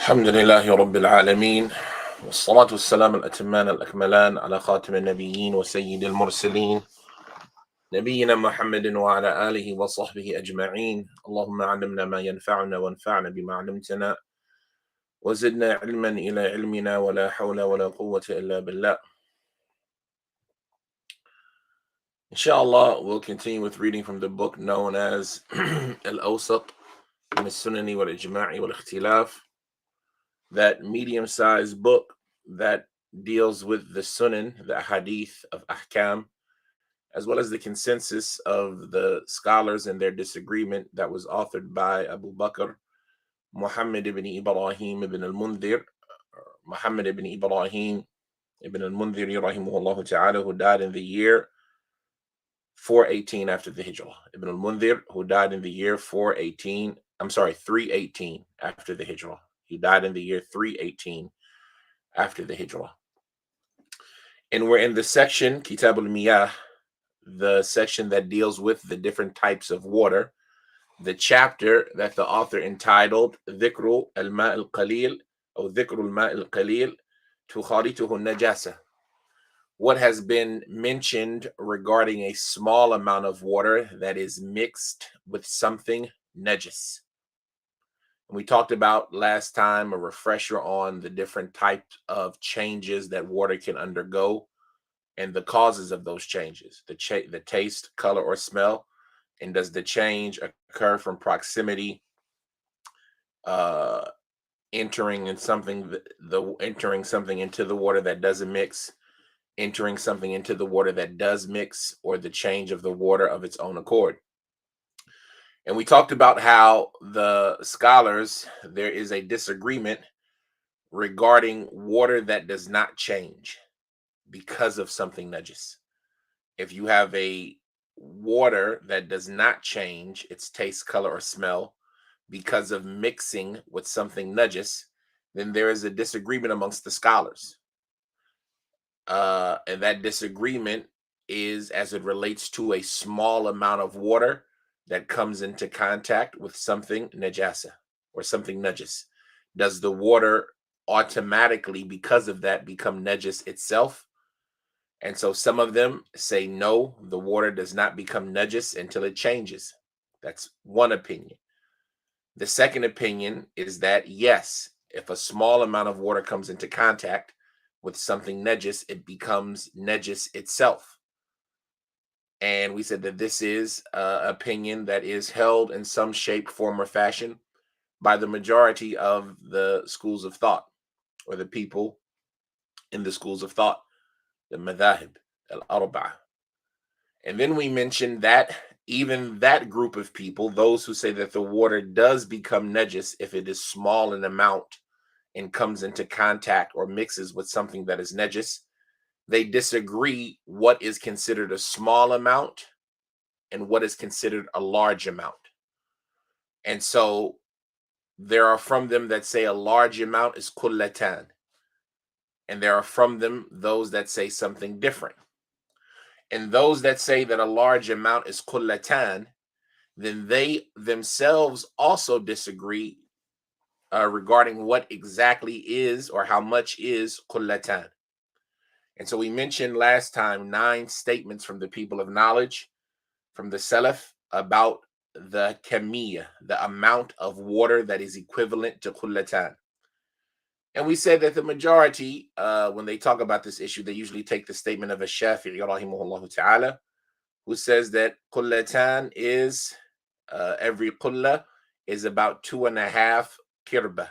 الحمد لله رب العالمين والصلاة والسلام الأتمان الأكملان على خاتم النبيين وسيد المرسلين نبينا محمد وعلى آله وصحبه أجمعين. اللهم علمنا ما ينفعنا وانفعنا بما علمتنا وزدنا علما إلى علمنا ولا حول ولا قوة إلا بالله. Inshallah, we'll continue with reading from the book known as al-Awsat min al-Sunani wal-Ijma'i wal-Ikhtilaf, that medium-sized book that deals with the Sunan, the Hadith of Ahkam, as well as the consensus of the scholars and their disagreement, that was authored by Abu Bakr Muhammad ibn Ibrahim ibn al-Mundhir, Muhammad ibn Ibrahim ibn al-Mundhir rahimahullah ta'ala, who died in the year 418 after the Hijrah. Ibn al-Mundhir, who died in the year 318 after the Hijrah. He died in the year 318 after the Hijrah. And we're in the section, Kitaab al-Miyaah, the section that deals with the different types of water, the chapter that the author entitled Dhikru al-Ma' al-Qalil, or Dhikru al-Ma' al-Qalil tukharituhu Najaasah. What has been mentioned regarding a small amount of water that is mixed with something najis. And we talked about last time a refresher on the different types of changes that water can undergo and the causes of those changes, the taste, color, or smell. And does the change occur from proximity, entering something into the water that doesn't mix, entering something into the water that does mix, or the change of the water of its own accord? And we talked about how the scholars, there is a disagreement regarding water that does not change because of something najis. If you have a water that does not change its taste, color, or smell because of mixing with something najis, then there is a disagreement amongst the scholars. And that disagreement is as it relates to a small amount of water that comes into contact with something najaasah or something najis. Does the water automatically, because of that, become najis itself? And so some of them say no, the water does not become najis until it changes. That's one opinion. The second opinion is that yes, if a small amount of water comes into contact with something najis, it becomes najis itself. And we said that this is an opinion that is held in some shape, form, or fashion by the majority of the schools of thought, or the people in the schools of thought, the madhahib, al-arba'ah. And then we mentioned that even that group of people, those who say that the water does become najis if it is small in amount and comes into contact or mixes with something that is najis, they disagree what is considered a small amount and what is considered a large amount. And so there are from them that say a large amount is kullatan, and there are from them those that say something different. And those that say that a large amount is kullatan, then they themselves also disagree regarding what exactly is or how much is kullatan. And so we mentioned last time 9 statements from the people of knowledge, from the Salaf, about the kamiyah, the amount of water that is equivalent to kullatan. And we said that the majority, when they talk about this issue, they usually take the statement of al-Shafi'i rahimahullah ta'ala, who says that kullatan is, every kullah is about 2.5 kirba.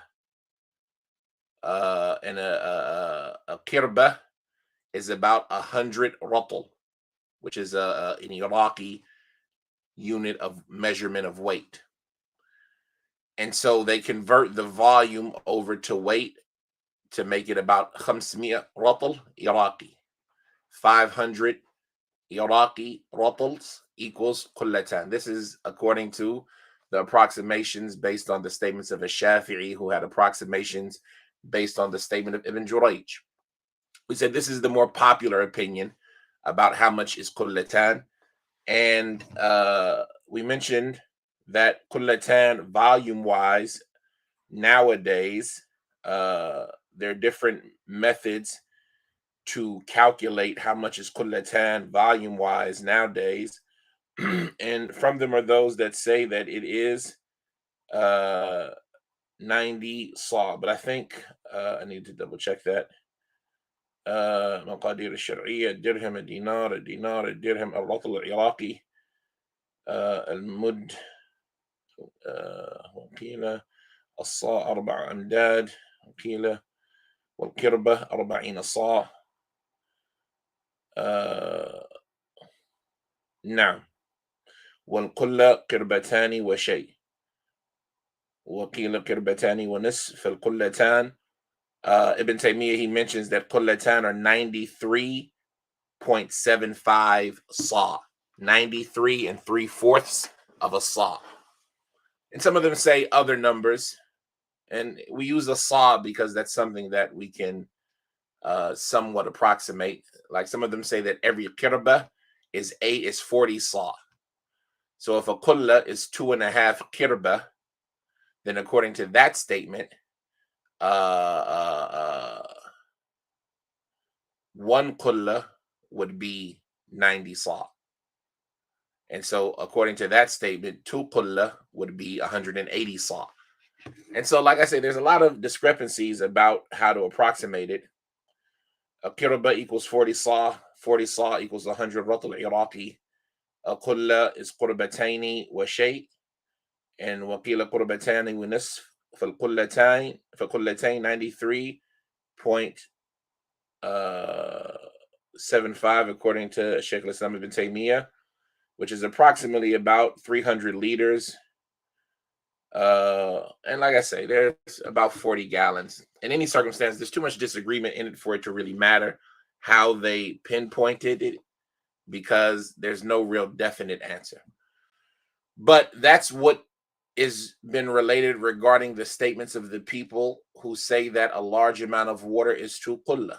And a kirba is about 100 ratl, which is an Iraqi unit of measurement of weight. And so they convert the volume over to weight to make it about 500 ratl Iraqi. 500 Iraqi ratls equals kullatan. This is according to the approximations based on the statements of a Shafi'i, who had approximations based on the statement of Ibn Jurayj. We said this is the more popular opinion about how much is kullatan. And we mentioned that kullatan, volume-wise, nowadays, there are different methods to calculate how much is kullatan volume wise nowadays. And from them are those that say that it is uh 90 saw, but I think I need to double check that. مقادير الشرعية الدرهم الدينار الدرهم الرطل العراقي المد وقيل الصاع 4 أمداد وقيل والقربة 40 صاع. نعم والقلة قربتان وشيء وقيل قربتان ونصف. فالقلتان Ibn Taymiyyah, he mentions that qullatan are 93.75 saw, 93 3/4 of a saw. And some of them say other numbers, and we use a saw because that's something that we can somewhat approximate. Like some of them say that every kirba is 40 saw. So if a kulla is 2.5 kirba, then according to that statement, one kulla would be 90 saw. And so according to that statement, two kulla would be 180 saw. And so, like I say, there's a lot of discrepancies about how to approximate it. A kirba equals 40 saw equals 100 ratul Iraqi. A kulla is qurbatayni wa shay, and waqila qurbatayni wa nisf. فالقلتين 93.75 according to Sheikh al-Islam ibn Taymiyyah, which is approximately about 300 liters. And like I say, there's about 40 gallons. In any circumstance, there's too much disagreement in it for it to really matter how they pinpointed it, because there's no real definite answer. But that's what is been related regarding the statements of the people who say that a large amount of water is two qulla.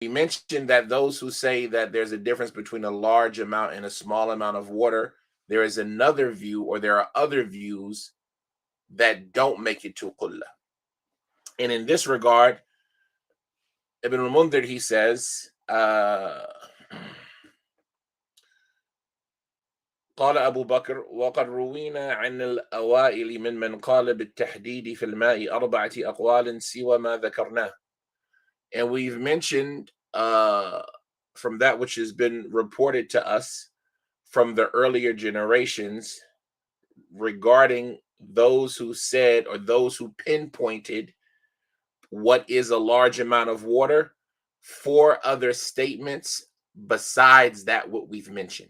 We mentioned that those who say that there's a difference between a large amount and a small amount of water, there is another view, or there are other views that don't make it to qulla. And in this regard, Ibn al-Mundhir, he says, قال أبو بكر وقد روينا عن الأوائل ممن قال بالتحديد في الماء 4 أقوال سوى ما ذكرناه. And we've mentioned from that which has been reported to us from the earlier generations regarding those who said, or those who pinpointed what is a large amount of water, 4 other statements besides that what we've mentioned.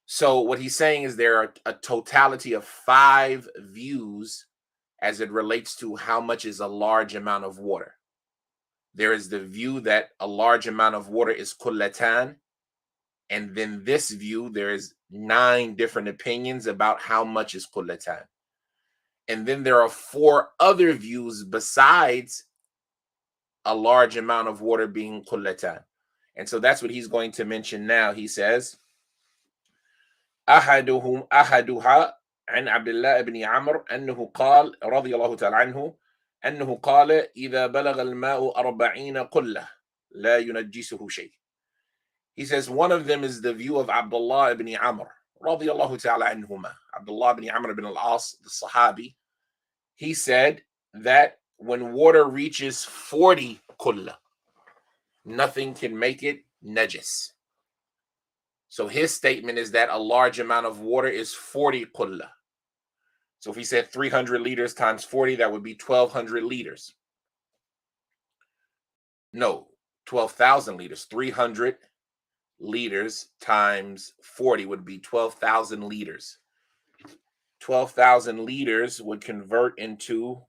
So what he's saying is there are a totality of 5 views as it relates to how much is a large amount of water. There is the view that a large amount of water is kullatan, and then this view, there is 9 different opinions about how much is kullatan. And then there are 4 other views besides a large amount of water being kullatan. And so that's what he's going to mention now. He says, أحدها عن عبد الله بن عمرو أنه قال رضي الله تعالى عنه أنه قال إذا بلغ الماء 40 قلة لا ينجسه شيء. He says one of them is the view of Abdullah ibn Amr رضي الله تعالى عنهما. Abdullah ibn Amr ibn al-As, the Sahabi, he said that when water reaches 40 قلة, nothing can make it najis. So his statement is that a large amount of water is 40 qullah. So if he said 300 liters times 40, that would be 1,200 liters. No, 12,000 liters. 300 liters times 40 would be 12,000 liters. 12,000 liters would convert into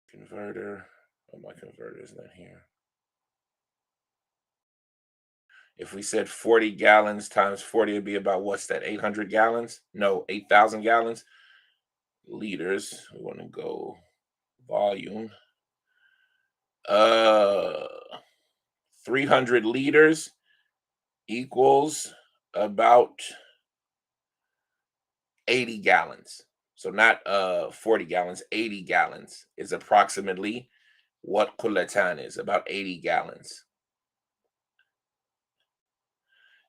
converter. Oh, my converter is not here. If we said 40 gallons times 40, it'd be about, what's that, 800 gallons? No, 8,000 gallons. Liters, we want to go volume. 300 liters equals about 80 gallons. So not 40 gallons, 80 gallons is approximately what kullatan is, about 80 gallons.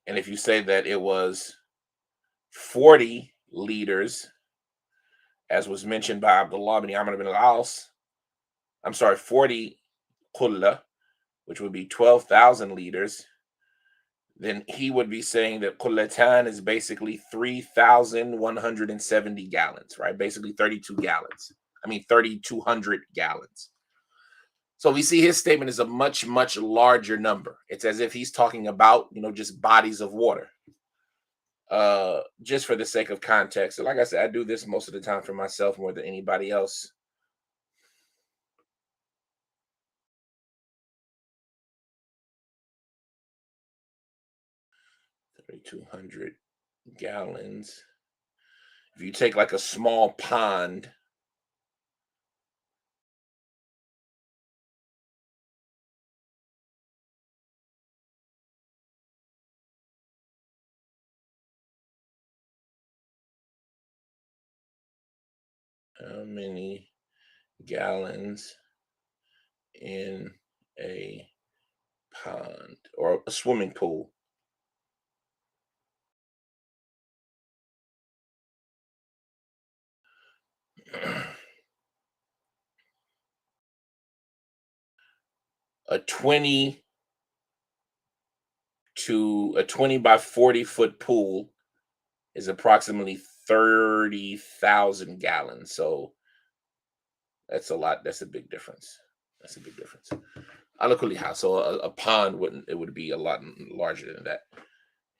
And if you say that it was 40 liters, as was mentioned by Abdullah bin Amr bin al-As, I'm sorry, 40 kulla, which would be 12,000 liters, then he would be saying that kullatan is basically 3,170 gallons, right? Basically 32 gallons. 3,200 gallons. So we see his statement is a much, much larger number. It's as if he's talking about, just bodies of water. Just for the sake of context. So like I said, I do this most of the time for myself more than anybody else. 3,200 gallons. If you take like a small pond, how many gallons in a pond or a swimming pool? A 20 by 40-foot pool is approximately 30,000 gallons. So that's a lot. That's a big difference. That's a big difference. So a pond would be a lot larger than that.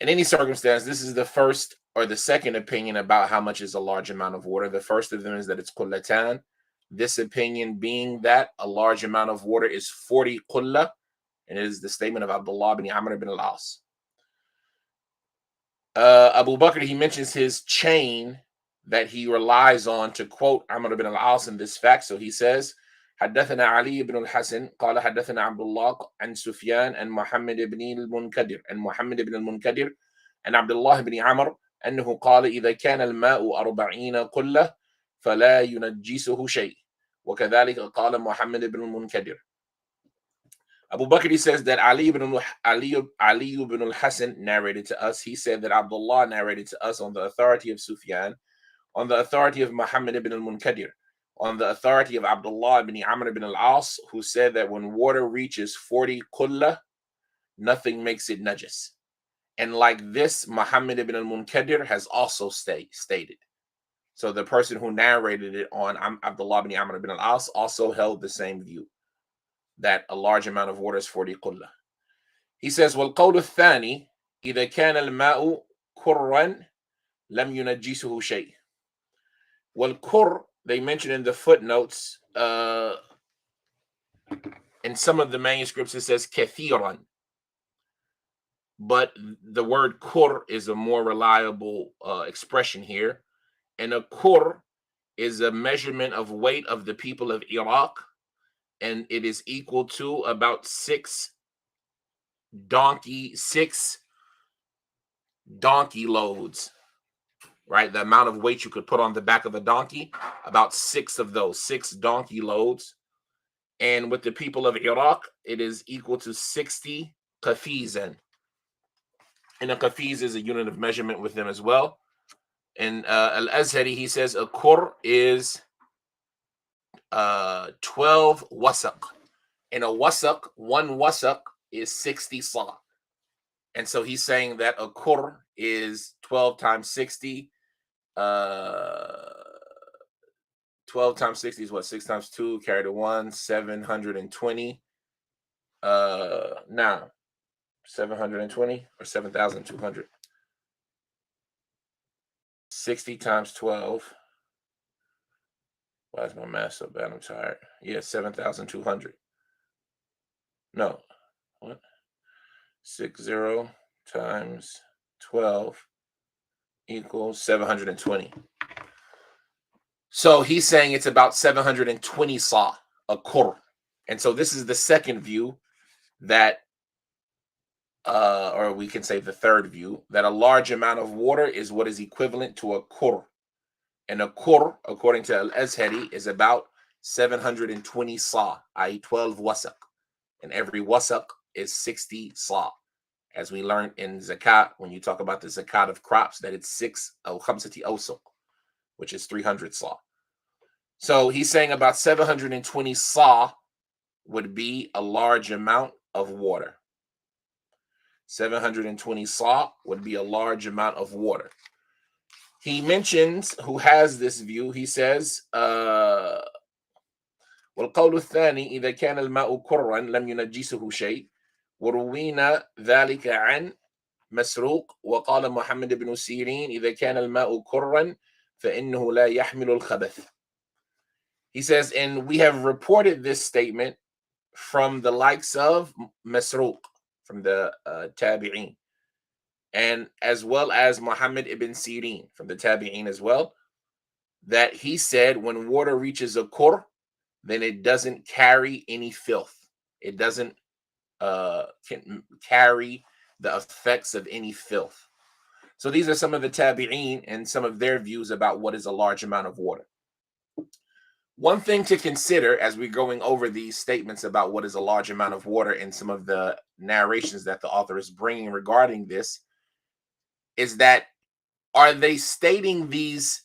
In any circumstance, this is the first or the second opinion about how much is a large amount of water. The first of them is that it's kullatan. This opinion being that a large amount of water is 40 kulla, and it is the statement of Abdullah bin Amr bin al-As. Abu Bakr, he mentions his chain that he relies on to quote Amr ibn al-As in this fact. So he says, حدثنا علي بن الحسن قال حدثنا عبد الله عن سفيان عن محمد بن المنكدر عن محمد بن المنكدر عن عبد الله بن عمرو أنه قال إذا كان الماء 40 قلة فلا ينجسه شيء وكذلك قال محمد بن المنكدر. Abu Bakr says that Ali ibn al-Hasan narrated to us. He said that Abdullah narrated to us on the authority of Sufyan, on the authority of Muhammad ibn al-Munkadir, on the authority of Abdullah ibn Amr ibn al-As, who said that when water reaches 40 kulla, nothing makes it najis. And like this, Muhammad ibn al-Munkadir has also stated. So the person who narrated it on Abdullah ibn Amr ibn al-As also held the same view, that a large amount of water is 40 قلة. He says, وَالْقَوْلُ الثَّانِي إِذَا كَانَ الْمَاءُ كُرًّا لَمْ يُنَجِّسُهُ شَيْءٍ. وَالْكُرْ, they mention in the footnotes, in some of the manuscripts it says كَثِيرًا. But the word kur is a more reliable expression here. And a kur is a measurement of weight of the people of Iraq, and it is equal to about 6 donkey loads, right? The amount of weight you could put on the back of a donkey, about 6 of those, 6 donkey loads. And with the people of Iraq, it is equal to 60 qafizan. And a qafiz is a unit of measurement with them as well. And al-Azhari, he says a kur is 12 wasaq. And a wasaq, one wasaq is 60 sa. And so he's saying that a kur is 12 times 60. 12 times 60 is what? 6 times 2, carry the 1, 720. Now, 720 or 7,200? 60 times 12. Why is my math so bad? I'm tired. Yeah, 7,200. No. What? 60 times 12 equals 720. So he's saying it's about 720 sa, a kur. And so this is the second view that, or we can say the third view, that a large amount of water is what is equivalent to a kur. And a qur, according to al-Azhari, is about 720 sa, i.e. 12 wasaq. And every wasaq is 60 sa. As we learned in zakat, when you talk about the zakat of crops, that it's 6 al khamsati awsuq, which is 300 sa. So he's saying about 720 sa would be a large amount of water. 720 sa would be a large amount of water. He mentions who has this view. He says, والقول الثاني إذا كان الماء كرا لم ينجسه شيء وروينا ذلك عن مسروق وقال محمد بن سيرين إذا كان الماء كرا فإنه لا يحمل الخبث. He says, and we have reported this statement from the likes of Masruq, from the Tabi'een, and as well as Muhammad ibn Sirin, from the Tabi'een as well, that he said when water reaches a kur, then it doesn't carry any filth. It doesn't carry the effects of any filth. So these are some of the Tabi'een and some of their views about what is a large amount of water. One thing to consider as we're going over these statements about what is a large amount of water and some of the narrations that the author is bringing regarding this is that, are they stating these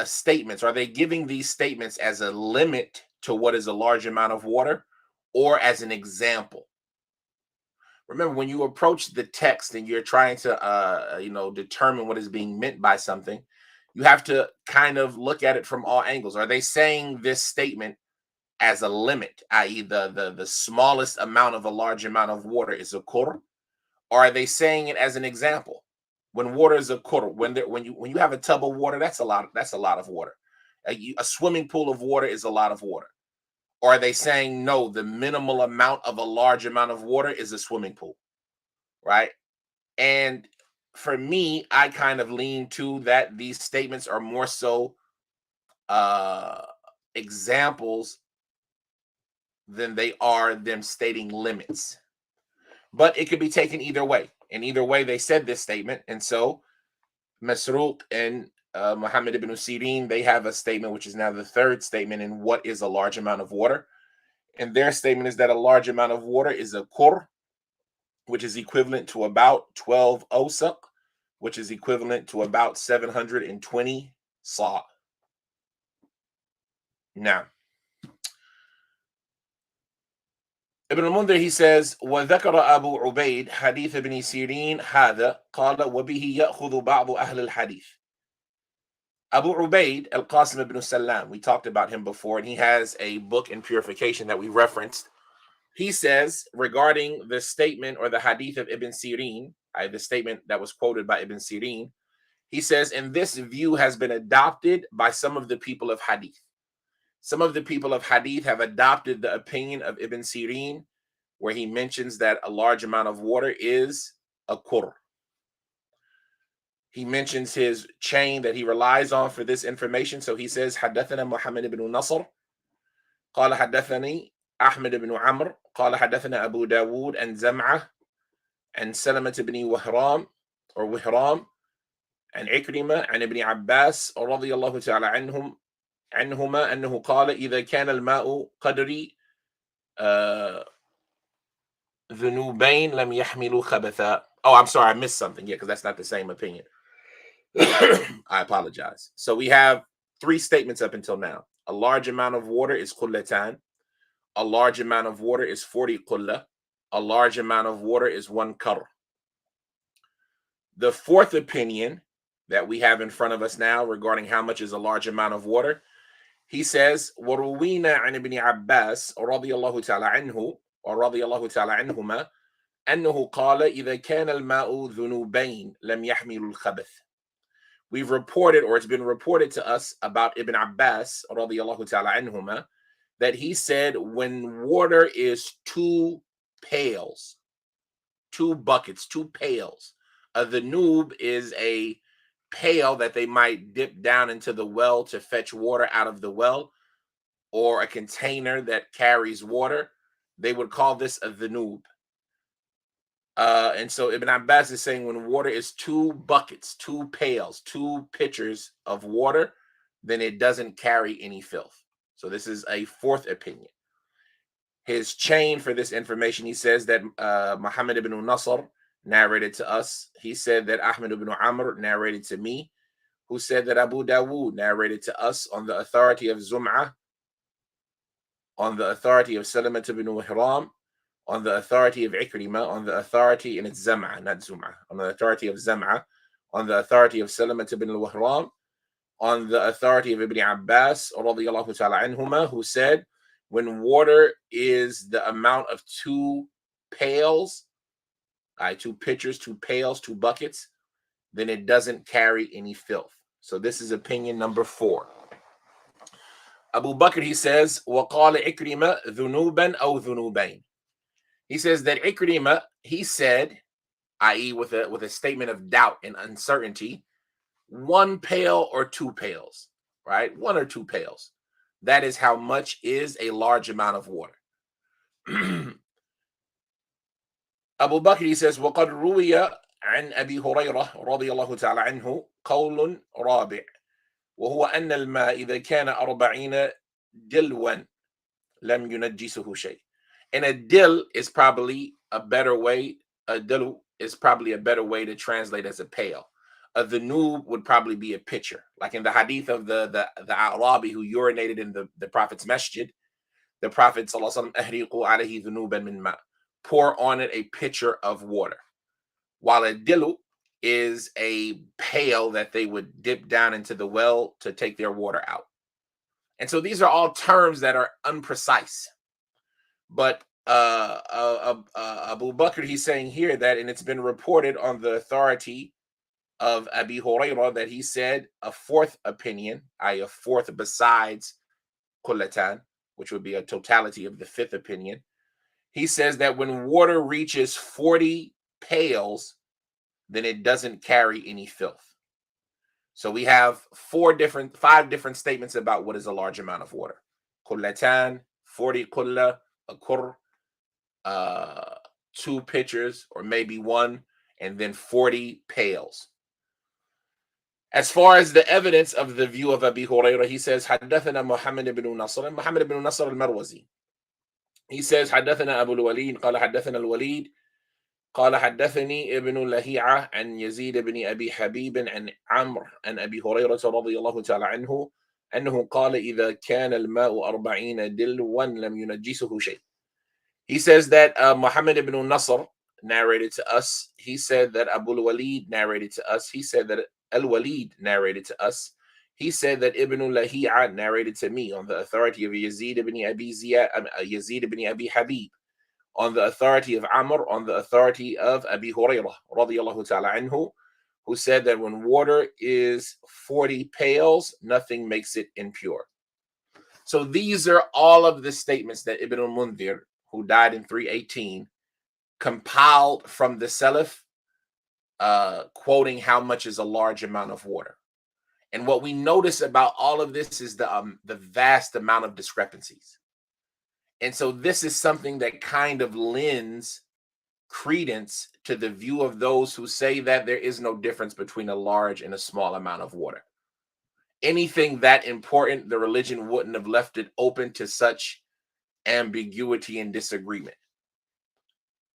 statements? Are they giving these statements as a limit to what is a large amount of water, or as an example? Remember, when you approach the text and you're trying to, determine what is being meant by something, you have to kind of look at it from all angles. Are they saying this statement as a limit, i.e., the smallest amount of a large amount of water is a qur, or are they saying it as an example? When water is a qur, when you have a tub of water, that's a lot. That's a lot of water. A swimming pool of water is a lot of water. Or are they saying no? The minimal amount of a large amount of water is a swimming pool, right? And for me, I kind of lean to that these statements are more so examples than they are them stating limits. But it could be taken either way. And either way, they said this statement. And so Masruq and Muhammad ibn Sirin, they have a statement, which is now the third statement in what is a large amount of water. And their statement is that a large amount of water is a qur, which is equivalent to about 12 awsaq, which is equivalent to about 720 sa. Now, Ibn al-Mundhir, he says, وذكر أبو عبيد حديث ابن سيرين هذا قال وبه يأخذ بعض أهل الحديث. Abu Ubaid al-Qasim ibn Salam, we talked about him before, and he has a book in purification that we referenced. He says regarding the statement or the hadith of Ibn Sirin, the statement that was quoted by Ibn Sirin, he says, and this view has been adopted by some of the people of hadith. Some of the people of hadith have adopted the opinion of Ibn Sirin, where he mentions that a large amount of water is a qur. He mentions his chain that he relies on for this information. So he says, حدثنا محمد بن نصر قال حدثني أحمد بن عمرو قال حدثنا أبو داود عن زمعة عن سلمة بن وهرام عن عكرمة عن ابن عباس رضي الله تعالى عنهما أنه قال إذا كان الماء قدري ذنوبين لم يحملوا خبثا. Oh, I'm sorry, I missed something. Yeah, because that's not the same opinion. I apologize. So we have three statements up until now. A large amount of water is qullatan. A large amount of water is 40 qulla. A large amount of water is 1 kar. The fourth opinion that we have in front of us now regarding how much is a large amount of water, he says, وَرُوِينَا عَنِ ابْنِ عَبَّاسِ رَضِيَ اللَّهُ تَعَالَى عَنْهُ وَرَضِيَ اللَّهُ تَعَالَى عَنْهُمَا أنه قال إذا كان الماء ذنوبين لم يحمل الخبث. We've reported, or it's been reported to us about Ibn Abbas radiallahu ta'ala anhuma, that he said when water is 2 pails, 2 buckets, 2 pails. A dhanub is a pail that they might dip down into the well to fetch water out of the well, or a container that carries water. They would call this a dhanub. And so Ibn Abbas is saying when water is 2 buckets, 2 pails, 2 pitchers of water, then it doesn't carry any filth. So this is a fourth opinion. His chain for this information, he says that Muhammad ibn Nasr narrated to us. He said that Ahmed ibn Amr narrated to me, who said that Abu Dawood narrated to us on the authority of Zum'ah, on the authority of Salamat ibn Wahram, on the authority of Ikrimah, on the authority, and it's Zam'ah, not Zum'ah, on the authority of Zam'ah, on the authority of Salamat ibn Wahram, on the authority of Ibn Abbas, radiyallahu ta'ala anhuma, who said, when water is the amount of 2 pails, 2 pitchers, 2 pails, 2 buckets, then it doesn't carry any filth. So this is opinion number 4. Abu Bakr, he says, وَقَالَ إِكْرِمَ ذُنُوبًا أَوْ ذُنُوبَيْنِ. He says that Ikrimah, he said, i.e. with a statement of doubt and uncertainty, 1 pail or 2 pails, right? 1 or 2 pails. That is how much is a large amount of water. Abu Bakr, he says, وَقَدْ رُوِيَ عن أبي هريرة رضي الله تعالى عنه قول رابع وهو أن الماء إذا كان 40 دلوا لم ينجسه شيء. And a dil is probably a better way, a dilu is probably a better way to translate as a pail. A dhanub would probably be a pitcher. Like in the hadith of the Arabi who urinated in the Prophet's masjid, the Prophet sallallahu alaihi wasallam, pour on it a pitcher of water. While a dilu is a pail that they would dip down into the well to take their water out. And so these are all terms that are unprecise. But Abu Bakr, he's saying here that, and it's been reported on the authority of Abi Hurairah, that he said a 4th opinion, a 4th besides kullatan, which would be a totality of the 5th opinion. He says that when water reaches 40 pails, then it doesn't carry any filth. So we have 5 different statements about what is a large amount of water. Kullatan, 40 kulla, a qurr, 2 pitchers, or maybe 1, and then 40 pails. As far as the evidence of the view of Abi Hurairah, he says, حدثنا محمد بن نصر, محمد بن نصر المروزي. He says, حدثنا أبو الوليد قال حدثنا الوليد قال حدثني ابن لهيعة عن يزيد بن أبي حبيب عن عمرو عن أبي هريرة رضي الله تعالى عنه أنه قال إذا كان الماء 40 دلوا لم ينجسه شيء. He says that Muhammad ibn Nasr narrated to us. He said that Abu al-Walid narrated to us. He said that al-Walid narrated to us. He said that Ibn Lahi'a narrated to me on the authority of Yazid ibn Abi Habib, on the authority of Amr, on the authority of Abi Hurairah radiyallahu ta'ala anhu, who said that when water is 40 pails, nothing makes it impure. So these are all of the statements that Ibn al-Mundhir, who died in 318, compiled from the Salaf, quoting how much is a large amount of water. And what we notice about all of this is the vast amount of discrepancies. And so this is something that kind of lends credence to the view of those who say that there is no difference between a large and a small amount of water. Anything that important, the religion wouldn't have left it open to such ambiguity and disagreement.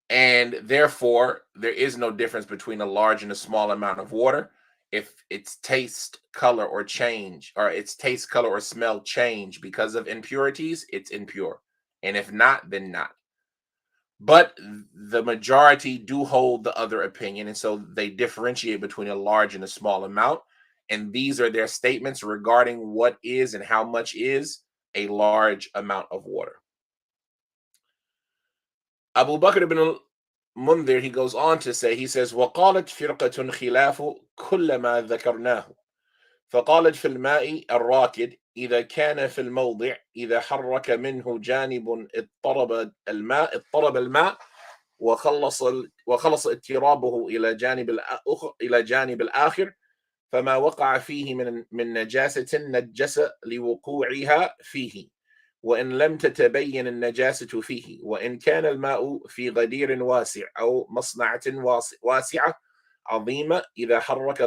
And therefore, there is no difference between a large and a small amount of water. If its taste, color, or change, or its taste, color, or smell change because of impurities, it's impure. And if not, then not. But the majority do hold the other opinion, and so they differentiate between a large and a small amount. And these are their statements regarding what is and how much is a large amount of water. Abu Bakr ibn Mundhir, he goes on to say, he says, وَقَالَتْ فِرْقَةٌ خِلَافُ كُلَّ مَا ذَكَرْنَاهُ فقالت في الماء الراكد إذا كان في الموضع إذا حرك منه جانب اضطرب الماء وخلص اضطرابه إلى جانب الآخر فما وقع فيه من نجاسة نجس لوقوعها فيه وإن لم تتبين النجاسة فيه وإن كان الماء في غدير واسع أو مصنعة واسعة عظيمة إذا حرك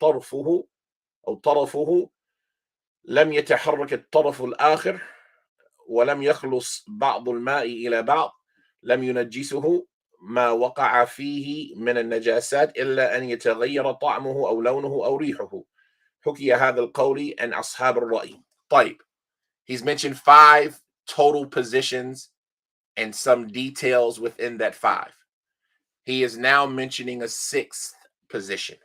طرفه أو طرفه لم يتحرك الطرف الآخر ولم يخلص بعض الماء إلى بعض لم ينجسه ما وقع فيه من النجاسات إلا أن يتغير طعمه أو لونه أو ريحه. حكي هذا القول عن أصحاب الرأي. طيب, he's mentioned 5 total positions and some details within that 5. He is now mentioning a 6th position.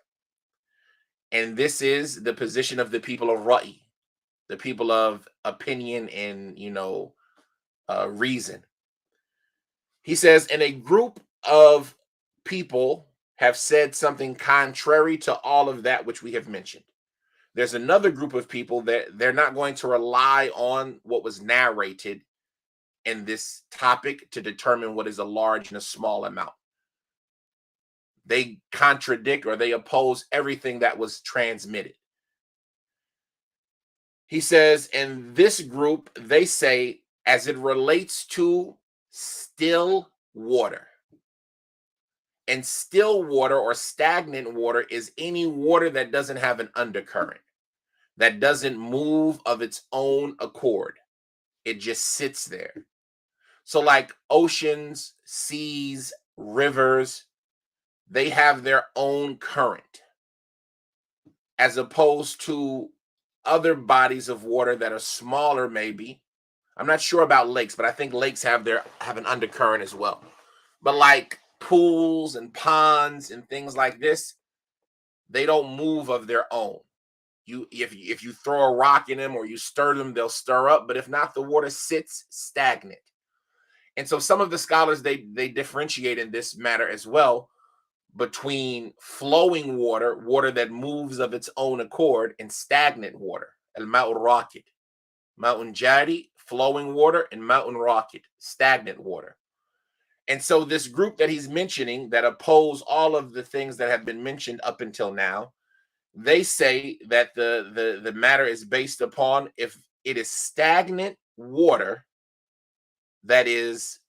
And this is the position of the people of Ra'i, the people of opinion and, reason. He says, and a group of people have said something contrary to all of that which we have mentioned. There's another group of people that they're not going to rely on what was narrated in this topic to determine what is a large and a small amount. They contradict or they oppose everything that was transmitted. He says, in this group, they say, as it relates to still water. And still water or stagnant water is any water that doesn't have an undercurrent, that doesn't move of its own accord. It just sits there. So like oceans, seas, rivers, they have their own current, as opposed to other bodies of water that are smaller maybe. I'm not sure about lakes, but I think lakes have an undercurrent as well. But like pools and ponds and things like this, they don't move of their own. If you throw a rock in them or you stir them, they'll stir up. But if not, the water sits stagnant. And so some of the scholars, they differentiate in this matter as well between flowing water, water that moves of its own accord, and stagnant water. Al-Ma'u Rakid. Ma'un Jari, flowing water, and Ma'un Rakid, stagnant water. And so this group that he's mentioning that oppose all of the things that have been mentioned up until now, they say that the matter is based upon if it is stagnant water that is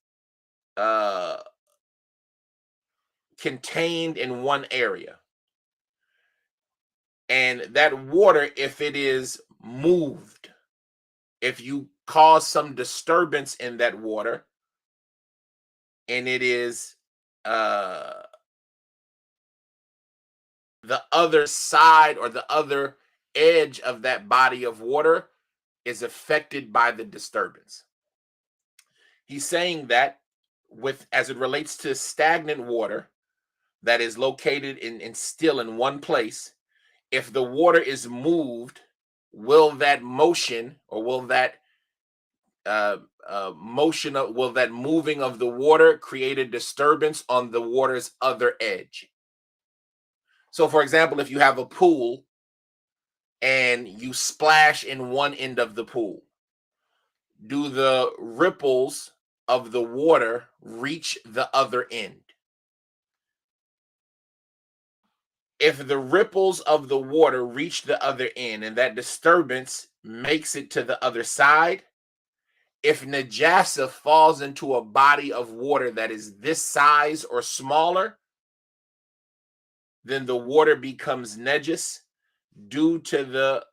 contained in one area. And that water, if it is moved, if you cause some disturbance in that water, and it is the other side or the other edge of that body of water is affected by the disturbance. He's saying that as it relates to stagnant water that is located in still in one place, if the water is moved, will that motion or will that will that moving of the water create a disturbance on the water's other edge? So for example, if you have a pool and you splash in one end of the pool, do the ripples of the water reach the other end? If the ripples of the water reach the other end and that disturbance makes it to the other side, if Najaasah falls into a body of water that is this size or smaller, then the water becomes najis due to the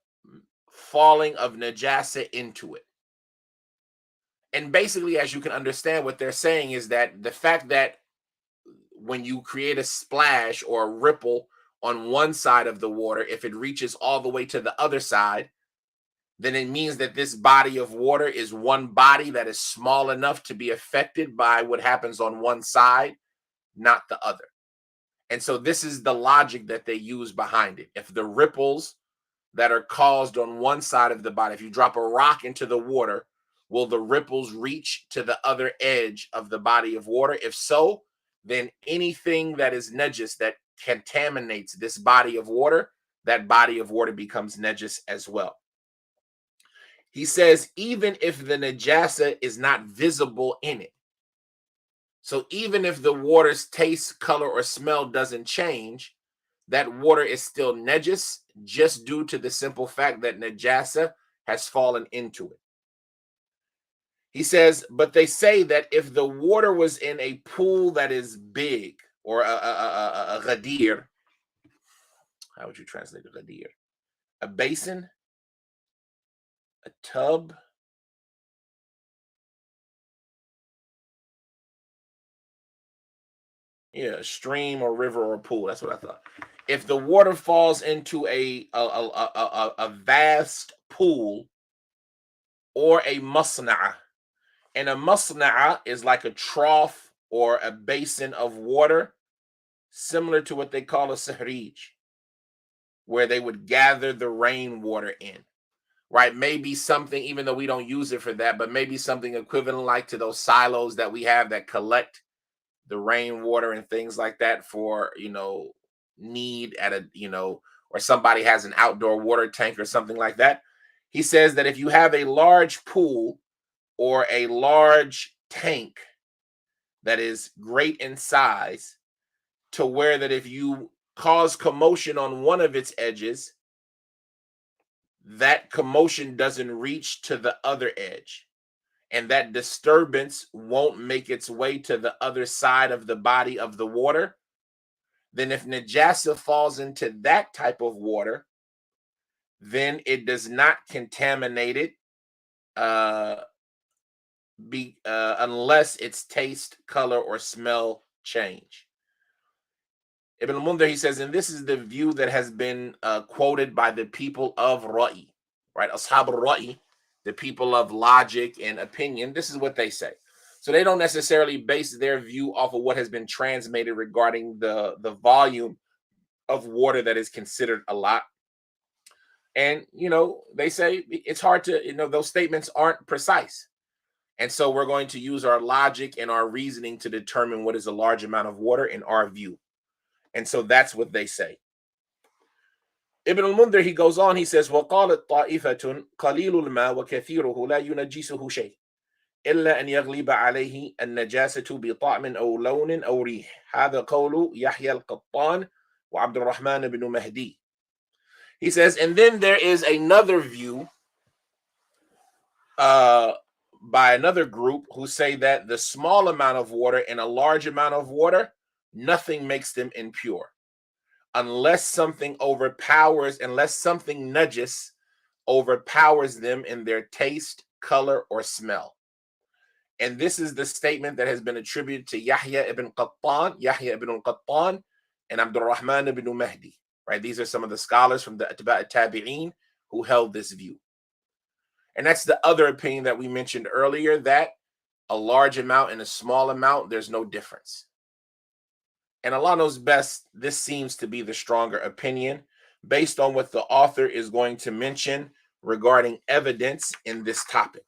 falling of Najaasah into it. And basically, as you can understand, what they're saying is that the fact that when you create a splash or a ripple on one side of the water, if it reaches all the way to the other side, then it means that this body of water is one body that is small enough to be affected by what happens on one side, not the other. And so this is the logic that they use behind it. If the ripples that are caused on one side of the body, if you drop a rock into the water, will the ripples reach to the other edge of the body of water? If so, then anything that is najis that contaminates this body of water, that body of water becomes najis as well. He says, even if the najasa is not visible in it. So even if the water's taste, color, or smell doesn't change, that water is still najis just due to the simple fact that najasa has fallen into it. He says, but they say that if the water was in a pool that is big, or a ghadir, how would you translate a ghadir? a basin, a tub. Yeah, a stream or river or pool. That's what I thought. If the water falls into a vast pool or a masna'a, and a masna'a is like a trough or a basin of water, similar to what they call a sahrij, where they would gather the rainwater in. Right? Maybe something, even though we don't use it for that, but maybe something equivalent like to those silos that we have that collect the rainwater and things like that for, need at a, or somebody has an outdoor water tank or something like that. He says that if you have a large pool or a large tank that is great in size, to where that if you cause commotion on one of its edges, that commotion doesn't reach to the other edge, and that disturbance won't make its way to the other side of the body of the water, then if Najaasah falls into that type of water, then it does not contaminate it unless its taste, color, or smell change. Ibn al-Mundhir, he says, and this is the view that has been quoted by the people of Ra'i, right? Ashab al-Ra'i, the people of logic and opinion. This is what they say. So they don't necessarily base their view off of what has been transmitted regarding the volume of water that is considered a lot. And, they say it's hard to, those statements aren't precise. And so we're going to use our logic and our reasoning to determine what is a large amount of water in our view. And so that's what they say. Ibn al-Mundhir, he goes on, he says, وَقَالَتْ طَائِفَةٌ قَلِيلُ الْمَاءِ وَكَثِيرُهُ لَا يُنَجِّسُهُ شَيْءٍ إِلَّا أَنْ يَغْلِبَ عَلَيْهِ النَّجَاسَةُ بِطَعْمٍ أَوْ لَوْنٍ أَوْ رِيحٍ هذا قول يحيى القطان وعبد الرحمن بن مهدي. He says, and then there is another view by another group who say that the small amount of water and a large amount of water, nothing makes them impure. Unless something najas overpowers them in their taste, color, or smell. And this is the statement that has been attributed to Yahya ibn al-Qattan, and Abdul Rahman ibn Mahdi. Right? These are some of the scholars from the Atba' Tabi'een who held this view. And that's the other opinion that we mentioned earlier, that a large amount and a small amount, there's no difference. And Allah knows best, this seems to be the stronger opinion based on what the author is going to mention regarding evidence in this topic.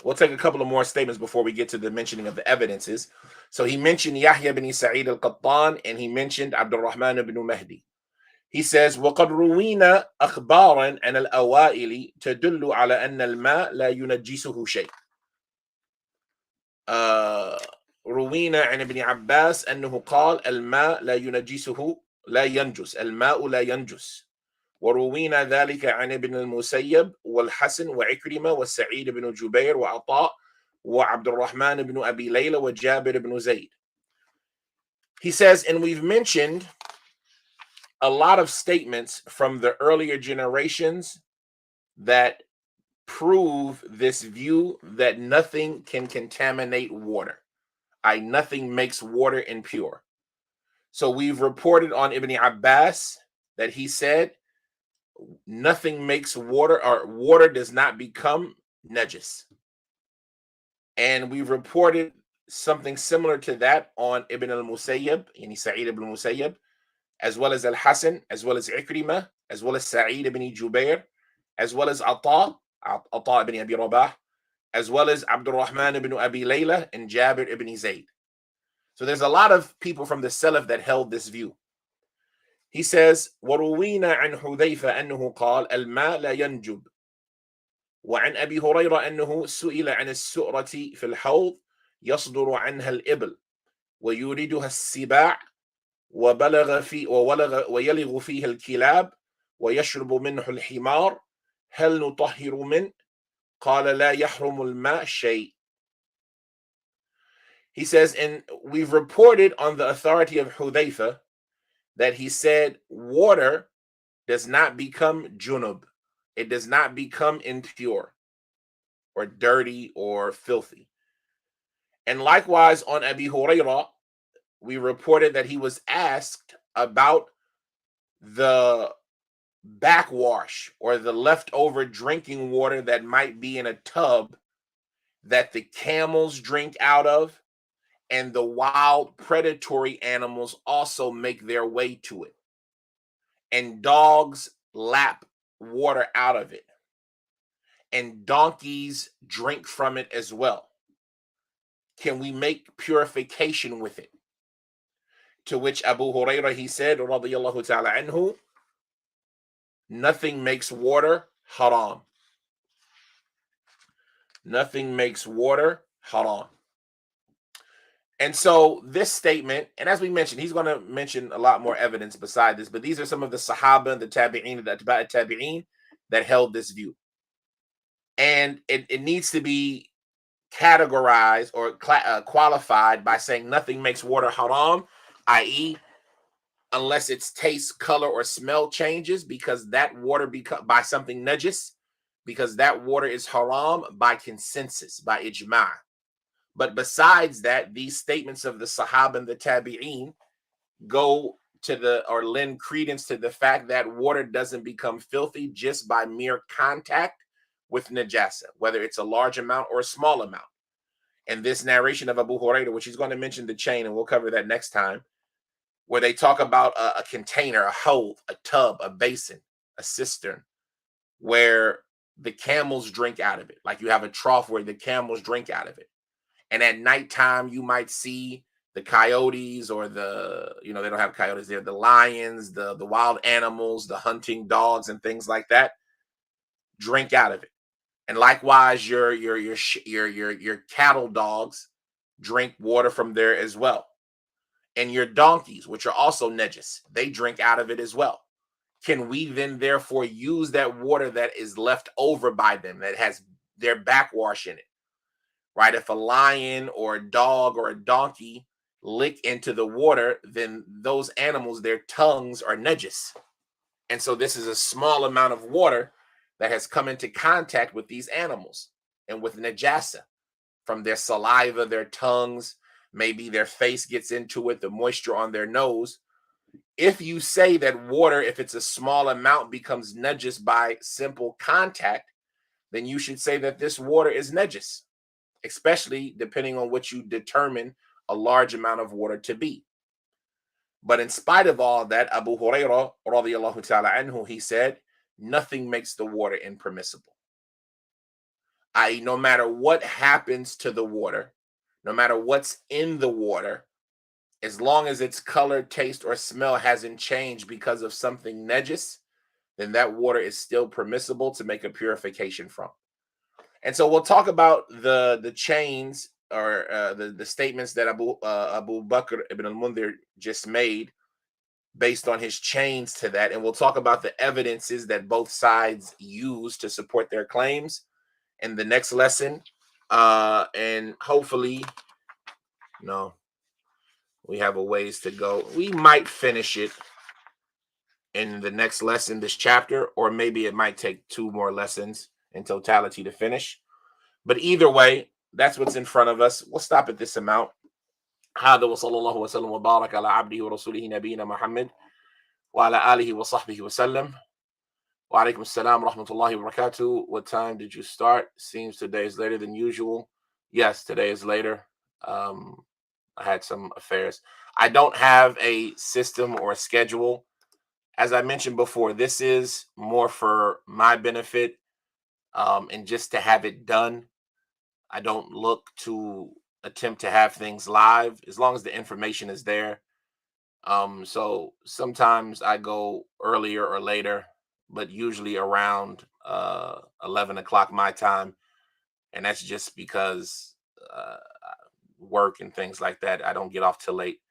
We'll take a couple of more statements before we get to the mentioning of the evidences. So he mentioned Yahya ibn Sa'id al-Qattan, and he mentioned Abdul Rahman ibn Mahdi. He says, وَقَدْ رُوِينَ أَخْبَارًا عَنَ الْأَوَائِلِ تَدُلُّ عَلَى أَنَّ الْمَاءَ لَا يُنَجِّسُهُ شَيْءٍ. روينا عن ابن عباس أنه قال الماء لا ينجسه لا ينجس الماء لا ينجس. وروينا ذلك عن ابن المسيب والحسن وعكرمة والسعيد بن جبير وعطاء وعبد الرحمن بن أبي ليلى وجابر بن زيد. He says, and we've mentioned a lot of statements from the earlier generations that prove this view that nothing can contaminate water. Nothing makes water impure. So we've reported on Ibn Abbas that he said nothing makes water, or water does not become najis. And we've reported something similar to that on Ibn al-Musayyib, yani Sa'id ibn al-Musayyib, as well as Al-Hasan, as well as Ikrimah, as well as Sa'id ibn Jubair, as well as Ata ibn Abi Rabah, as well as Abdul Rahman ibn Abi Layla and Jabir ibn Zayd. So there's a lot of people from the Salaf that held this view. He says, وَرُوِينَا عَنْ حُذَيْفَ أَنَّهُ قَالَ الْمَاء لَا يَنْجُبْ. وعن أبي هريرة أنه سئل عن السؤرة في الحوض يصدر عنها الإبل ويوردها السباع ويلغ فيه الكلاب ويشرب منه الحمار هل نطهر منه قال لا يحرم الماء شيء. He says, and we've reported on the authority of Hudayfa that he said water does not become junub. It does not become impure or dirty or filthy. And likewise on Abi Hurairah, we reported that he was asked about the backwash or the leftover drinking water that might be in a tub that the camels drink out of, and the wild predatory animals also make their way to it. And dogs lap water out of it. And donkeys drink from it as well. Can we make purification with it? To which Abu Hurairah, he said, radiyallahu ta'ala anhu, nothing makes water haram. Nothing makes water haram. And so this statement, and as we mentioned, he's going to mention a lot more evidence beside this, but these are some of the Sahaba, the Tabi'een, the Atba' Tabi'een that held this view. And it needs to be categorized or qualified by saying nothing makes water haram, i.e., unless its taste, color, or smell changes, because that water by something najis, because that water is haram by consensus, by ijma'. But besides that, these statements of the Sahaba and the Tabi'een go to or lend credence to the fact that water doesn't become filthy just by mere contact with Najaasah, whether it's a large amount or a small amount. And this narration of Abu Hurairah, which he's going to mention the chain, and we'll cover that next time, where they talk about a container, a hold, a tub, a basin, a cistern, where the camels drink out of it. Like you have a trough where the camels drink out of it. And at nighttime, you might see the coyotes or they don't have coyotes there, the lions, the wild animals, the hunting dogs and things like that drink out of it. And likewise, your cattle dogs drink water from there as well. And your donkeys, which are also najis, they drink out of it as well. Can we then therefore use that water that is left over by them, that has their backwash in it? Right? If a lion or a dog or a donkey lick into the water, then those animals, their tongues are najis. And so this is a small amount of water that has come into contact with these animals and with najasa from their saliva, their tongues, maybe their face gets into it, the moisture on their nose. If you say that water, if it's a small amount, becomes najis by simple contact, then you should say that this water is najis, especially depending on what you determine a large amount of water to be. But in spite of all that, Abu Hurairah, radiyallahu ta'ala anhu, he said, nothing makes the water impermissible. I.e., no matter what happens to the water, no matter what's in the water, as long as its color, taste, or smell hasn't changed because of something najis, then that water is still permissible to make a purification from. And so we'll talk about the chains or the statements that Abu Bakr ibn al-Mundhir just made based on his chains to that. And we'll talk about the evidences that both sides use to support their claims in the next lesson. And hopefully, we have a ways to go. We might finish it in the next lesson, this chapter, or maybe it might take 2 more lessons in totality to finish. But either way, that's what's in front of us. We'll stop at this amount. هذا وصلى الله وسلم وبارك على عبده ورسوله نبينا محمد وعلى آله وصحبه وسلم. وعليكم السلام ورحمة الله وبركاته. What time did you start? Seems today is later than usual. Yes, today is later. I had some affairs. I don't have a system or a schedule. As I mentioned before, this is more for my benefit and just to have it done. I don't look to attempt to have things live as long as the information is there. So sometimes I go earlier or later, but usually around 11 o'clock my time. And that's just because work and things like that. I don't get off till late.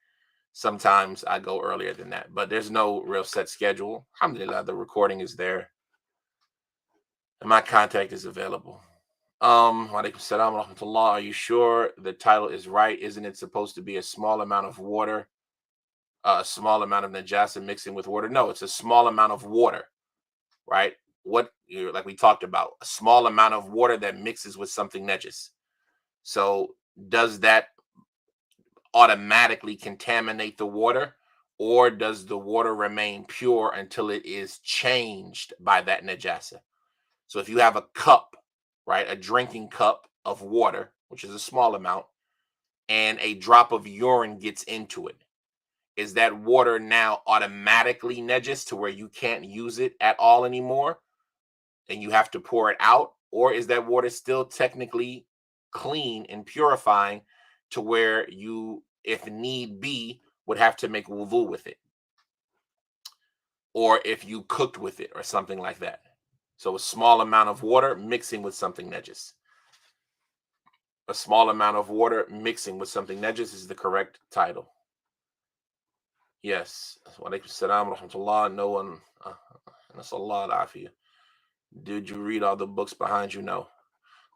Sometimes I go earlier than that, but there's no real set schedule. Alhamdulillah, the recording is there and my contact is available. Walaikum salam wa rahmatullah. Are you sure the title is right? Isn't it supposed to be a small amount of water, a small amount of najasa mixing with water? No, it's a small amount of water, right? Like we talked about, a small amount of water that mixes with something najis. So does that automatically contaminate the water, or does the water remain pure until it is changed by that najasa? So if you have a cup, right, a drinking cup of water, which is a small amount, and a drop of urine gets into it, is that water now automatically najis to where you can't use it at all anymore and you have to pour it out? Or is that water still technically clean and purifying to where you, if need be, would have to make wudu with it? Or if you cooked with it or something like that. So a small amount of water mixing with something najis. A small amount of water mixing with something najis is the correct title. Yes. Walaikum salam wa rahmatullah. No one. Nasallallahu al-afiyah. Did you read all the books behind you? No.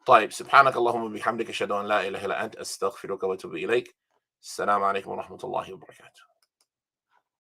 طيب سبحانك اللهم وبحمدك أشهد أن لا إله إلا أنت أستغفرك وأتوب إليك. السلام عليكم ورحمة الله وبركاته.